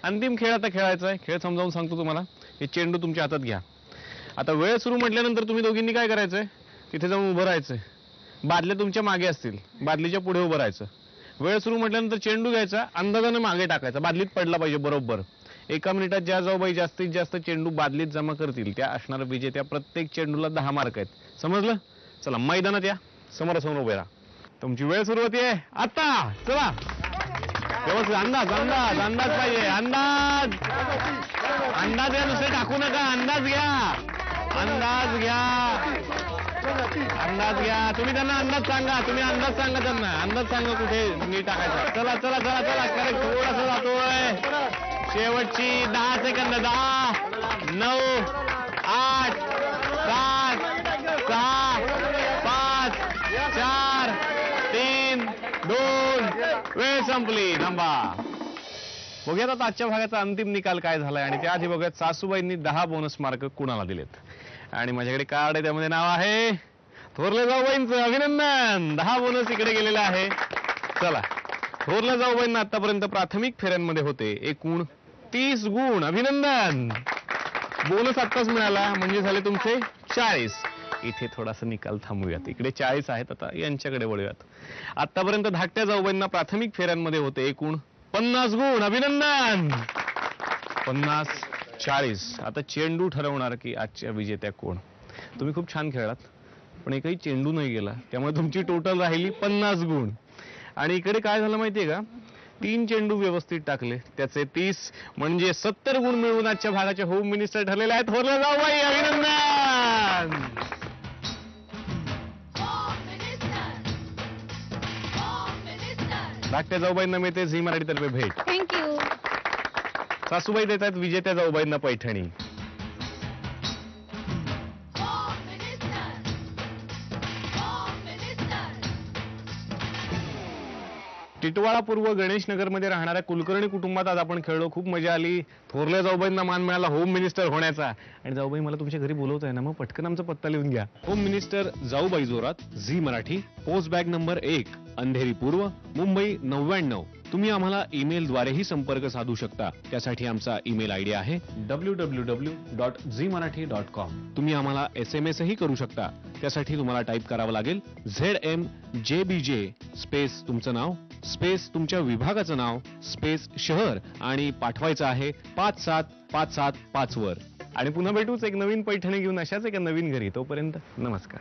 अंतिम खेळ आता खेळायचा आहे. खेळ समजावून सांगतो तुम्हाला. हे चेंडू तुमच्या हातात घ्या. आता वेळ सुरू म्हटल्यानंतर तुम्ही दोघींनी काय करायचंय, तिथे जाऊन उभं राहायचंय. बादल्या तुमच्या मागे असतील, बादलीच्या पुढे उभं राहायचं. वेळ सुरू म्हटल्यानंतर चेंडू घ्यायचा, अंदाजाने मागे टाकायचा, बादलीत पडला पाहिजे बरोबर. 1 मिनिटात ज्या जाऊबाई जास्तीत जास्त चेंडू बादलीत जमा करतील त्या असणार विजेत्या. प्रत्येक चेंडूला 10 मार्क आहेत. समजलं? चला मैदानात या, समोरासमोर उभे राहा. तुमची वेळ सुरू होतीये आता. चला व्यवस्थित अंदाज अंदाज अंदाज पाहिजे. अंदाज अंदाज घ्या, नुसते टाकू नका. अंदाज घ्या, अंदाज घ्या, अंदाज घ्या. तुम्ही त्यांना अंदाज सांगा, तुम्ही अंदाज सांगा त्यांना. अंदाज सांगा कुठे मी टाकायचा. चला चला चला चला. करेक्ट. थोडासा जातोय. शेवटची 10 सेकंद. 10, 9, 8, 7, 6, 5, 4, 3, 2. वेळ संपली. थांबा. बघूयात आता आजच्या भागाचा अंतिम निकाल काय झालाय. आणि त्याआधी बघूयात सासूबाईंनी 10 बोनस मार्क कुणाला दिलेत. आणि माझ्याकडे कार्ड आहे, त्यामध्ये नाव आहे थोरल्या जाऊबाईंचं. अभिनंदन. 10 बोनस इकडे गेलेला आहे. चला, थोरल्या जाऊबाईंना आतापर्यंत प्राथमिक फेऱ्यांमध्ये होते एकूण 30 गुण. अभिनंदन. बोनस आत्ताच मिळाला म्हणजे झाले तुमचे 40. इथे थोडासा निकाल थांबूयात. इकडे 40 आहेत, आता यांच्याकडे वळूयात. आतापर्यंत धाकट्या जाऊबाईंना प्राथमिक फेऱ्यांमध्ये होते एकूण 50 गुण. अभिनंदन. 50, 40. आता चेंडू ठरवणार की आजच्या विजेत्या कोण. तुम्ही खूप छान खेळलात, पण एकही चेंडू नाही गेला, त्यामुळे तुमची टोटल राहिली 50 गुण. आणि इकडे काय झालं माहितीये का, 3 चेंडू व्यवस्थित टाकले, त्याचे 30 म्हणजे 70 गुण मिळवून आजच्या भागाचे होम मिनिस्टर ठरलेले आहेत थोरल्या जाऊबाई. अभिनंदन. धाकट्या जाऊबाईंना मिळते झी मराठीतर्फे भेट. थँक्यू. सासूबाई देत आहेत विजेत्या जाऊबाईंना पैठणी. टिटवाळा पूर्व गणेश नगर मध्ये राहणाऱ्या कुलकर्णी कुटुंबात आज आपण खेळलो. खूप मजा आली. थोरल्या जाऊबाईंना मान मिळाला होम मिनिस्टर होण्याचा. आणि जाऊबाई मला तुमच्या घरी बोलवत आहे ना, मग पटकन आमचा पत्ता लिहून घ्या. Home minister Jaubai Jorat, Zee Marathi, post bag number 1, Andheri पूर्व, मुंबई 99. तुम्ही आम्हाला ईमेलद्वारेही संपर्क साधू शकता. त्यासाठी आमचा ईमेल आयडी आहे www.zmarathi.com. तुम्ही आम्हाला SMS ही करू शकता. त्यासाठी तुम्हाला टाईप करावं लागेल ZMJBJ स्पेस तुमचं नाव स्पेस तुमच्या विभागाचं नाव स्पेस शहर आणि पाठवायचं आहे 57575 वर. आणि पुन्हा भेटूच एक नवीन पैठणी घेऊन अशाच एका नवीन घरी. तोपर्यंत नमस्कार.